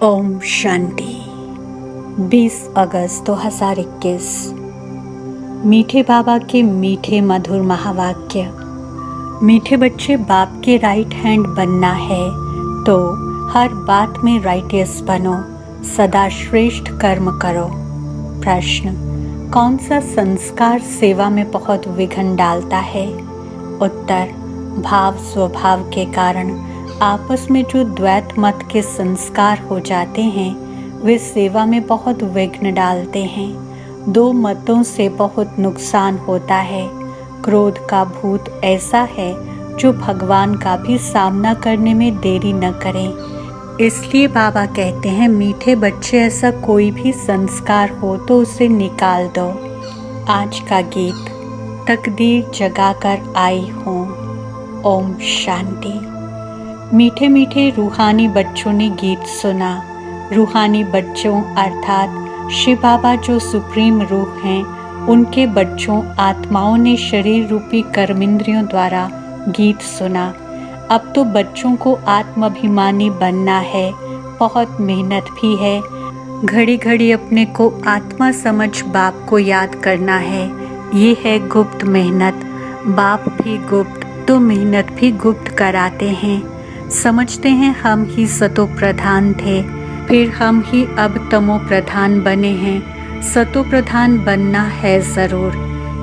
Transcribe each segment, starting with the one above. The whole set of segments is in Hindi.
ओम शांति। 20 अगस्त 2021। मीठे बाबा के मीठे मधुर महावाक्य। मीठे बच्चे, बाप के राइट हैंड बनना है तो हर बात में राइटियस बनो, सदा श्रेष्ठ कर्म करो। प्रश्न: कौन सा संस्कार सेवा में बहुत विघ्न डालता है? उत्तर: भाव स्वभाव के कारण आपस में जो द्वैत मत के संस्कार हो जाते हैं वे सेवा में बहुत विघ्न डालते हैं। दो मतों से बहुत नुकसान होता है। क्रोध का भूत ऐसा है जो भगवान का भी सामना करने में देरी न करें। इसलिए बाबा कहते हैं, मीठे बच्चे, ऐसा कोई भी संस्कार हो तो उसे निकाल दो। आज का गीत: तकदीर जगाकर आई हूँ। ओम शांति। मीठे मीठे रूहानी बच्चों ने गीत सुना। रूहानी बच्चों अर्थात शिव बाबा जो सुप्रीम रूह हैं, उनके बच्चों आत्माओं ने शरीर रूपी कर्मेंद्रियों द्वारा गीत सुना। अब तो बच्चों को आत्माभिमानी बनना है, बहुत मेहनत भी है। घड़ी घड़ी अपने को आत्मा समझ बाप को याद करना है। ये है गुप्त मेहनत। बाप भी गुप्त तो मेहनत भी गुप्त कराते हैं। समझते हैं हम ही सतो प्रधान थे, फिर हम ही अब तमो प्रधान बने हैं। सतो प्रधान बनना है ज़रूर।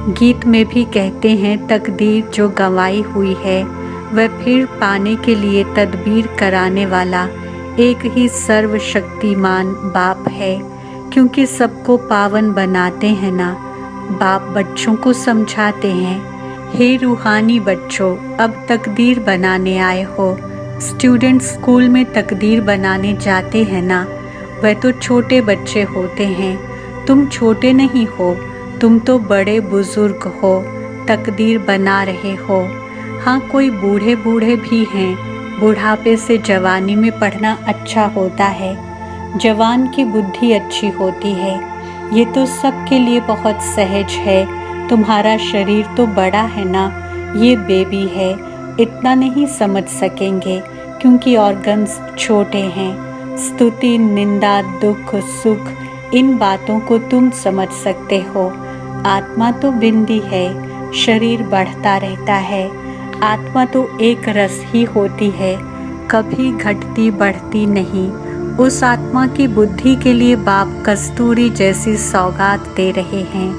गीत में भी कहते हैं, तकदीर जो गंवाई हुई है वह फिर पाने के लिए तदबीर कराने वाला एक ही सर्वशक्तिमान बाप है, क्योंकि सबको पावन बनाते हैं ना। बाप बच्चों को समझाते हैं, हे रूहानी बच्चों, अब तकदीर बनाने आए हो। स्टूडेंट स्कूल में तकदीर बनाने जाते हैं ना, वह तो छोटे बच्चे होते हैं। तुम छोटे नहीं हो, तुम तो बड़े बुजुर्ग हो, तकदीर बना रहे हो। हाँ, कोई बूढ़े बूढ़े भी हैं। बुढ़ापे से जवानी में पढ़ना अच्छा होता है। जवान की बुद्धि अच्छी होती है। ये तो सबके लिए बहुत सहज है। तुम्हारा शरीर तो बड़ा है ना, ये बेबी है, इतना नहीं समझ सकेंगे क्योंकि ऑर्गन्स छोटे हैं। स्तुति, निंदा, दुख, सुख, इन बातों को तुम समझ सकते हो। आत्मा तो बिंदी है, शरीर बढ़ता रहता है। आत्मा तो एक रस ही होती है, कभी घटती बढ़ती नहीं। उस आत्मा की बुद्धि के लिए बाप कस्तूरी जैसी सौगात दे रहे हैं,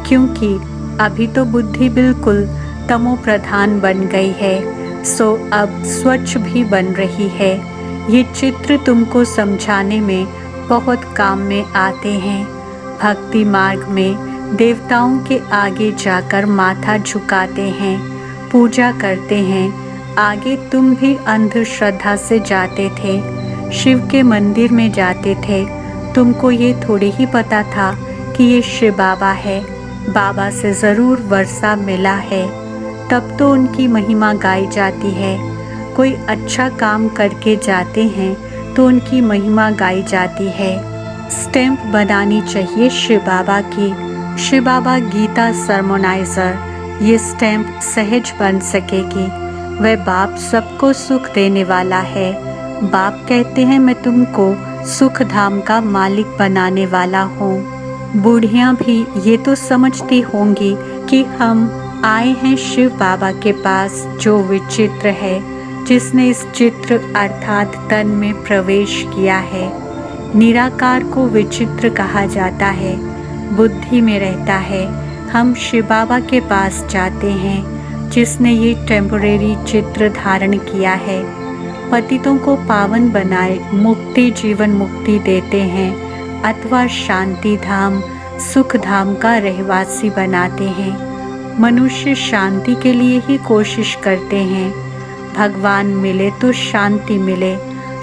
क्योंकि अभी तो बुद्धि बिल्कुल तमो प्रधान बन गई है, सो अब स्वच्छ भी बन रही है। ये चित्र तुमको समझाने में बहुत काम में आते हैं। भक्ति मार्ग में देवताओं के आगे जाकर माथा झुकाते हैं, पूजा करते हैं। आगे तुम भी अंधश्रद्धा से जाते थे, शिव के मंदिर में जाते थे। तुमको ये थोड़ी ही पता था कि ये शिव बाबा है। बाबा से ज़रूर वर्षा मिला है, तब तो उनकी महिमा गाई जाती है। कोई अच्छा काम करके जाते हैं तो उनकी महिमा गाई जाती है। स्टैम्प बनानी चाहिए शिव बाबा की। शिव बाबा गीता सरमोनाइज़र, ये स्टैम्प सहज बन सकेगी। वह बाप सबको सुख देने वाला है। बाप कहते हैं, मैं तुमको सुख धाम का मालिक बनाने वाला हूँ। बूढ़ियाँ भी ये तो समझती होंगी कि हम आए हैं शिव बाबा के पास, जो विचित्र है, जिसने इस चित्र अर्थात तन में प्रवेश किया है। निराकार को विचित्र कहा जाता है, बुद्धि में रहता है। हम शिव बाबा के पास जाते हैं, जिसने ये टेम्परेरी चित्र धारण किया है। पतितों को पावन बनाए मुक्ति, जीवन मुक्ति देते हैं, अथवा शांति धाम, सुख धाम का रहवासी बनाते हैं। मनुष्य शांति के लिए ही कोशिश करते हैं। भगवान मिले तो शांति मिले,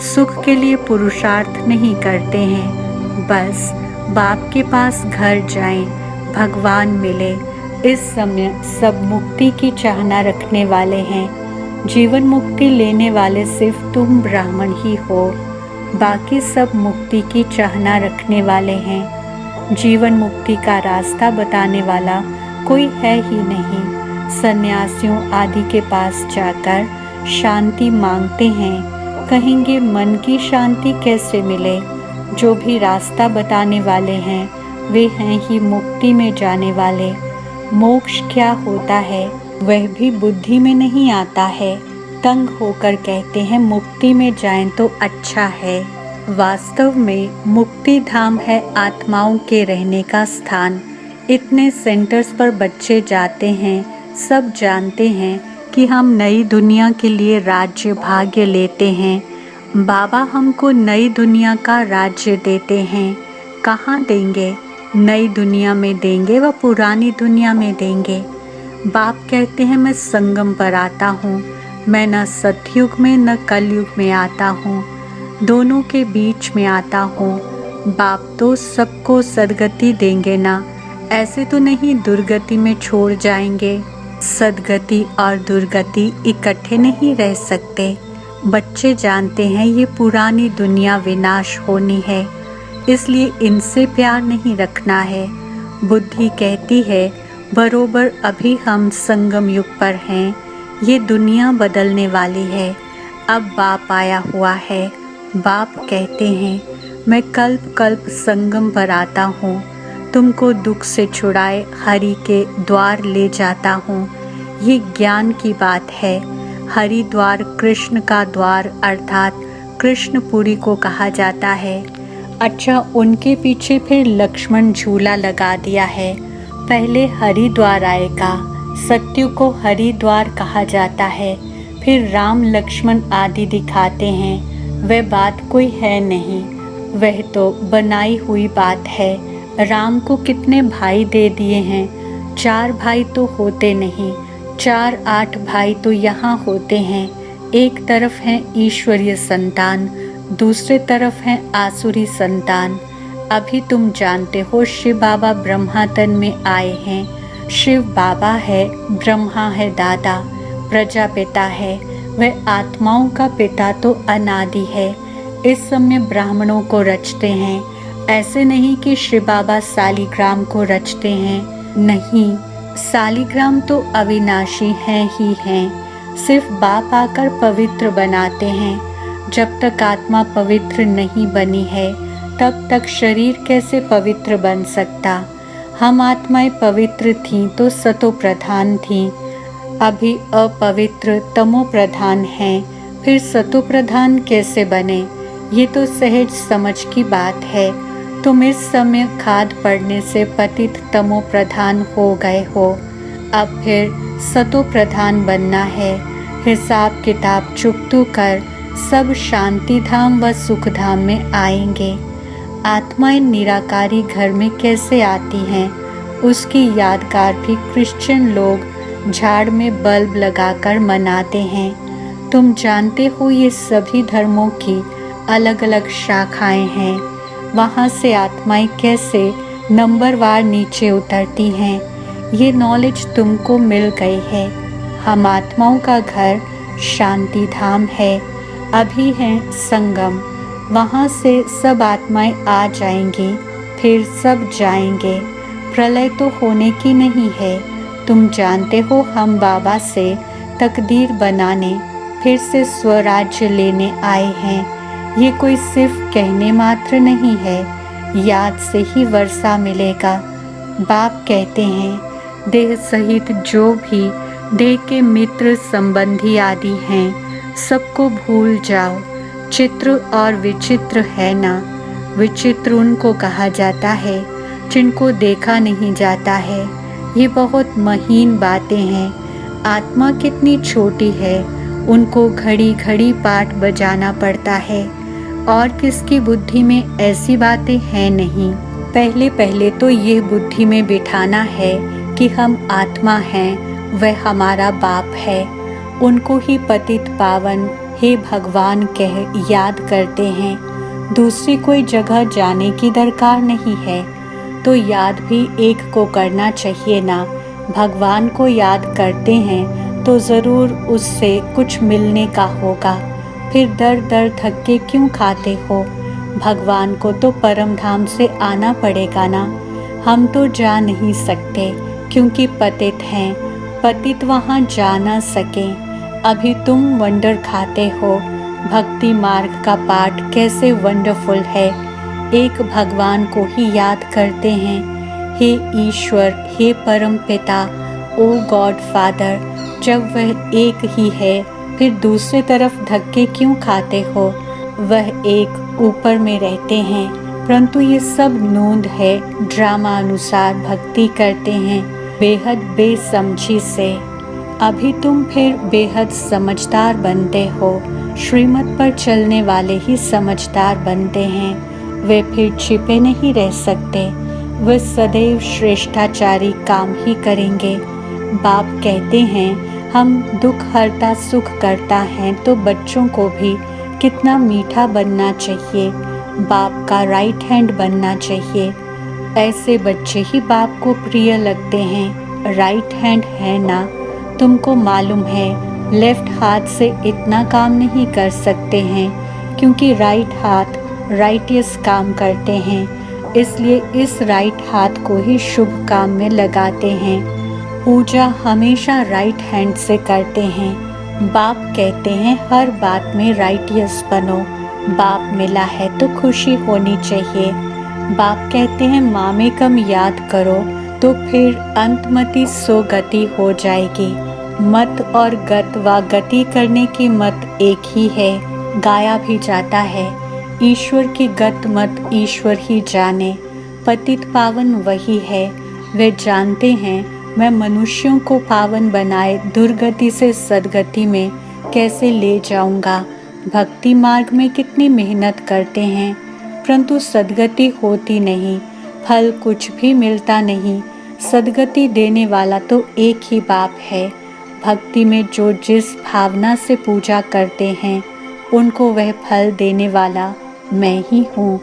सुख के लिए पुरुषार्थ नहीं करते हैं। बस बाप के पास घर जाएं, भगवान मिले। इस समय सब मुक्ति की चाहना रखने वाले हैं। जीवन मुक्ति लेने वाले सिर्फ तुम ब्राह्मण ही हो, बाकी सब मुक्ति की चाहना रखने वाले हैं। जीवन मुक्ति का रास्ता बताने वाला कोई है ही नहीं। सन्यासियों आदि के पास जाकर शांति मांगते हैं, कहेंगे मन की शांति कैसे मिले। जो भी रास्ता बताने वाले हैं वे हैं ही मुक्ति में जाने वाले। मोक्ष क्या होता है वह भी बुद्धि में नहीं आता है। तंग होकर कहते हैं मुक्ति में जाएं तो अच्छा है। वास्तव में मुक्ति धाम है आत्माओं के रहने का स्थान। इतने सेंटर्स पर बच्चे जाते हैं, सब जानते हैं कि हम नई दुनिया के लिए राज्य भाग्य लेते हैं। बाबा हमको नई दुनिया का राज्य देते हैं। कहाँ देंगे? नई दुनिया में देंगे व पुरानी दुनिया में देंगे। बाप कहते हैं मैं संगम पर आता हूँ, मैं न सतयुग में न कलयुग में आता हूँ, दोनों के बीच में आता हूँ। बाप तो सबको सदगति देंगे ना, ऐसे तो नहीं दुर्गति में छोड़ जाएंगे। सदगति और दुर्गति इकट्ठे नहीं रह सकते। बच्चे जानते हैं ये पुरानी दुनिया विनाश होनी है, इसलिए इनसे प्यार नहीं रखना है। बुद्धि कहती है बरोबर अभी हम संगम युग पर हैं, ये दुनिया बदलने वाली है, अब बाप आया हुआ है। बाप कहते हैं मैं कल्प कल्प संगम पर आता हूँ, तुमको दुख से छुड़ाए हरि के द्वार ले जाता हूँ। ये ज्ञान की बात है। हरि द्वार कृष्ण का द्वार अर्थात कृष्णपुरी को कहा जाता है। अच्छा, उनके पीछे फिर लक्ष्मण झूला लगा दिया है। पहले हरिद्वार आएगा, सत्यु को हरिद्वार कहा जाता है, फिर राम लक्ष्मण आदि दिखाते हैं। वह बात कोई है नहीं, वह तो बनाई हुई बात है। राम को कितने भाई दे दिए हैं? 4 भाई तो होते नहीं, 4-8 भाई तो यहाँ होते हैं। एक तरफ हैं ईश्वरीय संतान, दूसरे तरफ हैं आसुरी संतान। अभी तुम जानते हो शिव बाबा ब्रह्मा तन में आए हैं। शिव बाबा है, ब्रह्मा है दादा, प्रजापिता है। वह आत्माओं का पिता तो अनादि है। इस समय ब्राह्मणों को रचते हैं। ऐसे नहीं कि शिव बाबा सालिग्राम को रचते हैं, नहीं, सालिग्राम तो अविनाशी हैं ही हैं। सिर्फ बाप आकर पवित्र बनाते हैं। जब तक आत्मा पवित्र नहीं बनी है तब तक शरीर कैसे पवित्र बन सकता। हम आत्माएं पवित्र थीं तो सतो प्रधान थीं, अभी अपवित्र तमो प्रधान हैं, फिर सतो प्रधान कैसे बने? ये तो सहज समझ की बात है। तुम इस समय खाद पड़ने से पतित तमो प्रधान हो गए हो, अब फिर सतो प्रधान बनना है। हिसाब किताब चुकतू कर सब शांति धाम व सुख धाम में आएंगे। आत्माएं निराकारी घर में कैसे आती हैं, उसकी यादगार भी क्रिश्चियन लोग झाड़ में बल्ब लगाकर मनाते हैं। तुम जानते हो ये सभी धर्मों की अलग अलग शाखाएं हैं। वहाँ से आत्माएं कैसे नंबरवार नीचे उतरती हैं, ये नॉलेज तुमको मिल गई है। हम आत्माओं का घर शांति धाम है, अभी है संगम। वहाँ से सब आत्माएं आ जाएंगी, फिर सब जाएंगे। प्रलय तो होने की नहीं है। तुम जानते हो हम बाबा से तकदीर बनाने, फिर से स्वराज्य लेने आए हैं। ये कोई सिर्फ कहने मात्र नहीं है, याद से ही वर्षा मिलेगा। बाप कहते हैं देह सहित जो भी देह के मित्र संबंधी आदि हैं सबको भूल जाओ। चित्र और विचित्र है ना, विचित्र उनको कहा जाता है जिनको देखा नहीं जाता है। ये बहुत महीन बातें हैं। आत्मा कितनी छोटी है, उनको घड़ी घड़ी पाठ बजाना पड़ता है, और किसकी बुद्धि में ऐसी बातें हैं नहीं। पहले पहले तो ये बुद्धि में बिठाना है कि हम आत्मा हैं, वह हमारा बाप है। उनको ही पतित पावन हे भगवान कह याद करते हैं। दूसरी कोई जगह जाने की दरकार नहीं है, तो याद भी एक को करना चाहिए ना। भगवान को याद करते हैं तो ज़रूर उससे कुछ मिलने का होगा। फिर दर दर धक्के क्यों खाते हो? भगवान को तो परम धाम से आना पड़ेगा ना। हम तो जा नहीं सकते क्योंकि पतित हैं, पतित वहाँ जा ना सकें। अभी तुम वंडर खाते हो। भक्ति मार्ग का पाठ कैसे वंडरफुल है। एक भगवान को ही याद करते हैं। हे ईश्वर, हे परम पिता, ओ गॉड फादर। जब वह एक ही है फिर दूसरे तरफ धक्के क्यों खाते हो? वह एक ऊपर में रहते हैं, परंतु ये सब नोंद है। ड्रामा अनुसार भक्ति करते हैं बेहद बेसमझी से। अभी तुम फिर बेहद समझदार बनते हो। श्रीमत पर चलने वाले ही समझदार बनते हैं। वे फिर छिपे नहीं रह सकते। वे सदैव श्रेष्ठाचारी काम ही करेंगे। बाप कहते हैं हम दुख हरता सुख करता है, तो बच्चों को भी कितना मीठा बनना चाहिए। बाप का राइट हैंड बनना चाहिए। ऐसे बच्चे ही बाप को प्रिय लगते हैं। राइट हैंड है ना, तुमको मालूम है लेफ्ट हाथ से इतना काम नहीं कर सकते हैं, क्योंकि राइट हाथ राइटियस काम करते हैं। इसलिए इस राइट हाथ को ही शुभ काम में लगाते हैं। पूजा हमेशा राइट हैंड से करते हैं। बाप कहते हैं हर बात में राइटियस बनो। बाप मिला है तो खुशी होनी चाहिए। बाप कहते हैं मामे कम याद करो तो फिर अंतमति सो गति हो जाएगी। मत और गत व गति करने की मत एक ही है, गाया भी जाता है। ईश्वर की गत मत ईश्वर ही जाने। पतित पावन वही है। वे जानते हैं मैं मनुष्यों को पावन बनाए दुर्गति से सद्गति में कैसे ले जाऊंगा। भक्ति मार्ग में कितनी मेहनत करते हैं, परंतु सद्गति होती नहीं, फल कुछ भी मिलता नहीं। सद्गति देने वाला तो एक ही बाप है। भक्ति में जो जिस भावना से पूजा करते हैं उनको वह फल देने वाला मैं ही हूँ।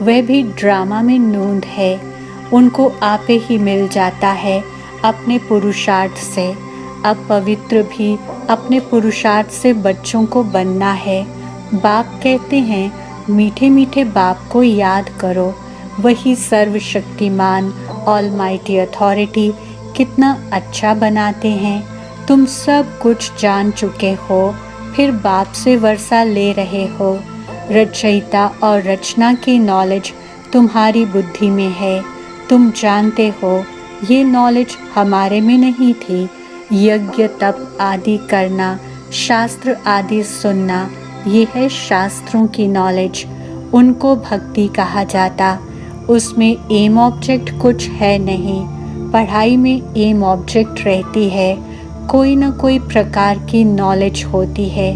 वह भी ड्रामा में नोंद है, उनको आपे ही मिल जाता है अपने पुरुषार्थ से। अब पवित्र भी अपने पुरुषार्थ से बच्चों को बनना है। बाप कहते हैं मीठे मीठे बाप को याद करो। वही सर्वशक्तिमान ऑलमाइटी अथॉरिटी कितना अच्छा बनाते हैं। तुम सब कुछ जान चुके हो, फिर बाप से वर्षा ले रहे हो। रचयिता और रचना की नॉलेज तुम्हारी बुद्धि में है। तुम जानते हो ये नॉलेज हमारे में नहीं थी। यज्ञ तप आदि करना, शास्त्र आदि सुनना, ये है शास्त्रों की नॉलेज। उनको भक्ति कहा जाता। उसमें एम ऑब्जेक्ट कुछ है नहीं। पढ़ाई में एम ऑब्जेक्ट रहती है, कोई न कोई प्रकार की नॉलेज होती है।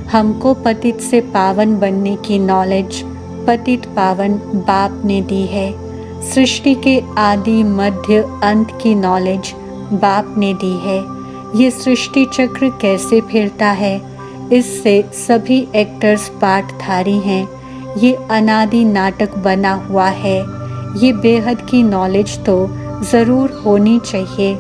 हमको पतित से पावन बनने की नॉलेज पतित पावन बाप ने दी है। सृष्टि के आदि मध्य अंत की नॉलेज बाप ने दी है। ये सृष्टि चक्र कैसे फिरता है, इससे सभी एक्टर्स पाठधारी हैं। ये अनादि नाटक बना हुआ है। ये बेहद की नॉलेज तो ज़रूर होनी चाहिए।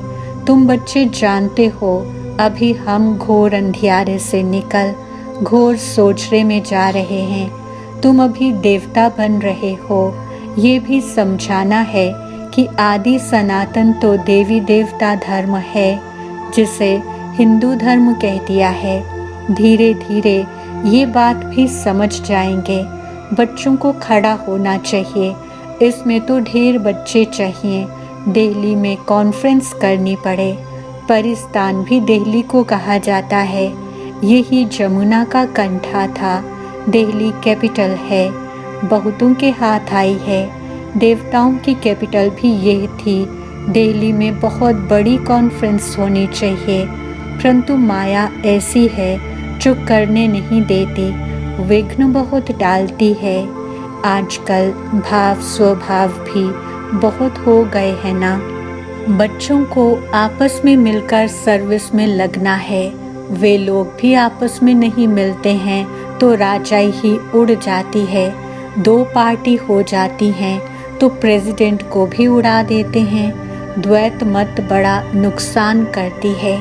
तुम बच्चे जानते हो अभी हम घोर अंधियारे से निकल घोर सोचरे में जा रहे हैं। तुम अभी देवता बन रहे हो। ये भी समझाना है कि आदि सनातन तो देवी देवता धर्म है, जिसे हिंदू धर्म कह दिया है। धीरे धीरे ये बात भी समझ जाएंगे। बच्चों को खड़ा होना चाहिए। इसमें तो ढेर बच्चे चाहिए। दिल्ली में कॉन्फ्रेंस करनी पड़े। परिस्तान भी दिल्ली को कहा जाता है। यही जमुना का कंठा था। दिल्ली कैपिटल है, बहुतों के हाथ आई है। देवताओं की कैपिटल भी यह थी। दिल्ली में बहुत बड़ी कॉन्फ्रेंस होनी चाहिए, परंतु माया ऐसी है जो करने नहीं देती, विघ्न बहुत डालती है। आजकल भाव स्वभाव भी बहुत हो गए हैं ना। बच्चों को आपस में मिलकर सर्विस में लगना है। वे लोग भी आपस में नहीं मिलते हैं तो राजाई ही उड़ जाती है। दो पार्टी हो जाती हैं तो प्रेसिडेंट को भी उड़ा देते हैं। द्वैत मत बड़ा नुकसान करती है।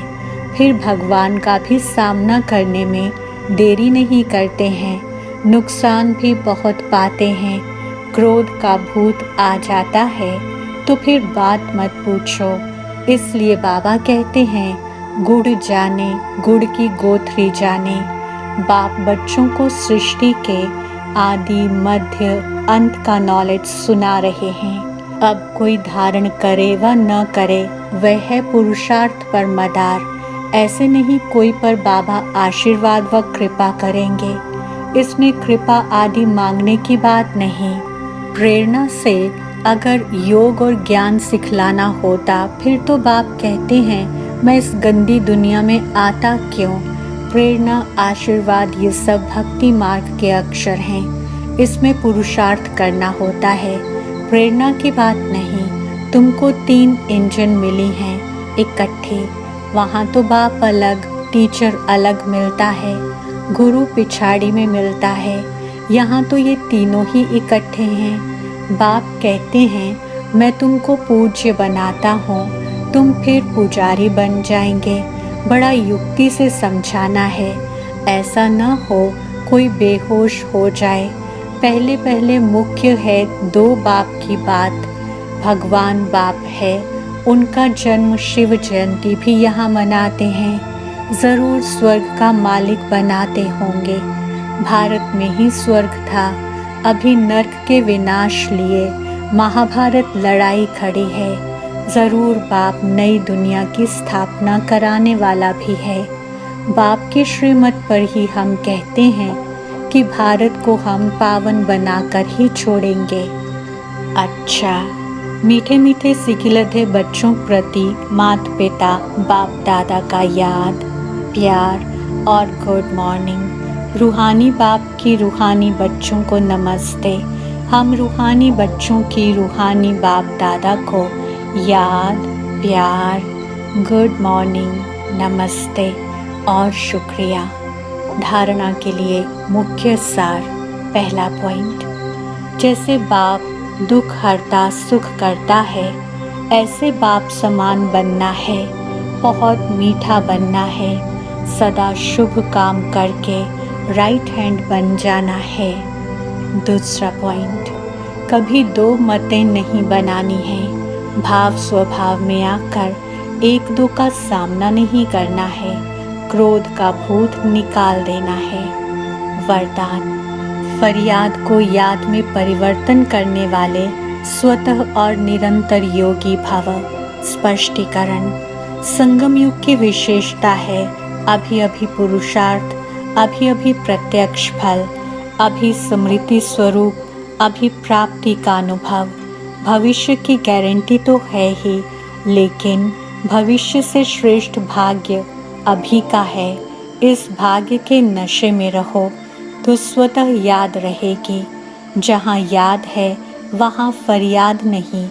फिर भगवान का भी सामना करने में देरी नहीं करते हैं, नुकसान भी बहुत पाते हैं। क्रोध का भूत आ जाता है तो फिर बात मत पूछो। इसलिए बाबा कहते हैं, गुड़ जाने गुड़ की गोथरी जाने। बाप बच्चों को सृष्टि के आदि मध्य अंत का नॉलेज सुना रहे हैं। अब कोई धारण करे व न करे, वह है पुरुषार्थ पर मदार। ऐसे नहीं कोई पर बाबा आशीर्वाद व कृपा करेंगे। इसमें कृपा आदि मांगने की बात नहीं। प्रेरणा से अगर योग और ज्ञान सिखलाना होता, फिर तो बाप कहते हैं, मैं इस गंदी दुनिया में आता क्यों। प्रेरणा, आशीर्वाद, ये सब भक्ति मार्ग के अक्षर हैं। इसमें पुरुषार्थ करना होता है, प्रेरणा की बात नहीं। तुमको 3 इंजन मिली हैं इकट्ठे। वहाँ तो बाप अलग, टीचर अलग मिलता है, गुरु पिछाड़ी में मिलता है। यहाँ तो ये तीनों ही इकट्ठे हैं। बाप कहते हैं, मैं तुमको पूज्य बनाता हूँ, तुम फिर पुजारी बन जाएंगे। बड़ा युक्ति से समझाना है, ऐसा न हो कोई बेहोश हो जाए। पहले पहले मुख्य है 2 बाप की बात। भगवान बाप है, उनका जन्म शिव जयंती भी यहाँ मनाते हैं। ज़रूर स्वर्ग का मालिक बनाते होंगे। भारत में ही स्वर्ग था, अभी नर्क के विनाश लिए महाभारत लड़ाई खड़ी है। ज़रूर बाप नई दुनिया की स्थापना कराने वाला भी है। बाप के श्रीमत पर ही हम कहते हैं कि भारत को हम पावन बनाकर ही छोड़ेंगे। अच्छा, मीठे मीठे सिकिलधे बच्चों प्रति माता पिता बाप दादा का याद, प्यार और गुड मॉर्निंग। रूहानी बाप की रूहानी बच्चों को नमस्ते। हम रूहानी बच्चों की रूहानी बाप दादा को याद, प्यार, गुड मॉर्निंग, नमस्ते और शुक्रिया। धारणा के लिए मुख्य सार। पहला पॉइंट, जैसे बाप दुख हरता सुख करता है, ऐसे बाप समान बनना है, बहुत मीठा बनना है, सदा शुभ काम करके राइट हैंड बन जाना है। दूसरा पॉइंट, कभी 2 मतें नहीं बनानी है। भाव स्वभाव में आकर 1-2 का सामना नहीं करना है, क्रोध का भूत निकाल देना है। वरदान, फरियाद को याद में परिवर्तन करने वाले स्वतः और निरंतर योगी भव। स्पष्टीकरण, संगम युग की विशेषता है अभी अभी पुरुषार्थ, अभी अभी प्रत्यक्ष फल, अभी स्मृति स्वरूप, अभी प्राप्ति का अनुभव। भविष्य की गारंटी तो है ही, लेकिन भविष्य से श्रेष्ठ भाग्य अभी का है। इस भाग्य के नशे में रहो तो स्वतः याद रहेगी। जहाँ याद है वहाँ फरियाद नहीं।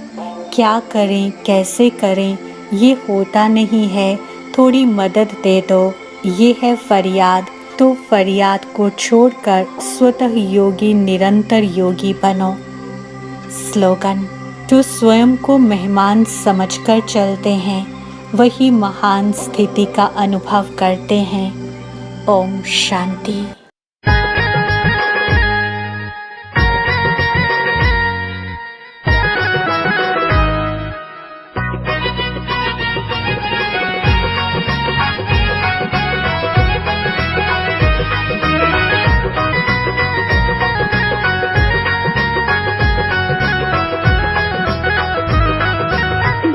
क्या करें कैसे करें ये होता नहीं है, थोड़ी मदद दे दो, ये है फरियाद। तो फरियाद को छोड़कर स्वतः योगी निरंतर योगी बनो। स्लोगन, जो स्वयं को मेहमान समझकर चलते हैं वही महान स्थिति का अनुभव करते हैं। ओम शांति।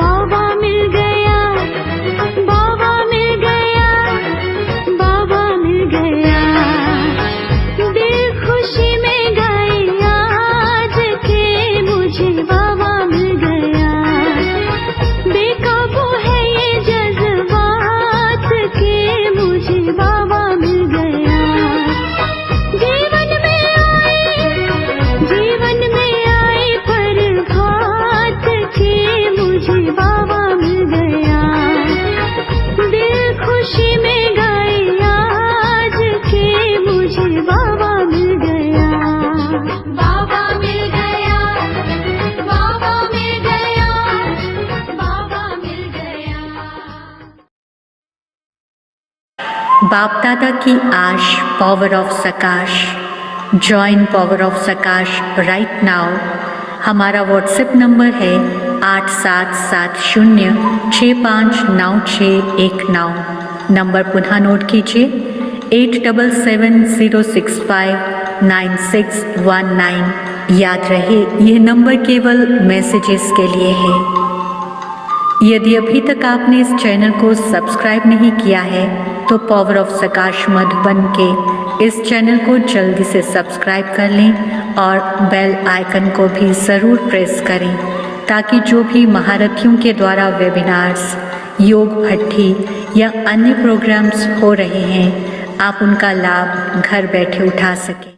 बाबा मिल गया, बाबा मिल गया। बाप दादा की आश, power of सकाश। Join power of सकाश right now. हमारा व्हाट्सएप नंबर है 8770659619। नंबर पुनः नोट कीजिए 8770659619। याद रहे यह नंबर केवल मैसेजेस के लिए है। यदि अभी तक आपने इस चैनल को सब्सक्राइब नहीं किया है तो पावर ऑफ सकाश मधुबन के इस चैनल को जल्दी से सब्सक्राइब कर लें और बेल आइकन को भी ज़रूर प्रेस करें ताकि जो भी महारथियों के द्वारा वेबिनार्स, योग भट्ठी या अन्य प्रोग्राम्स हो रहे हैं आप उनका लाभ घर बैठे उठा सकें।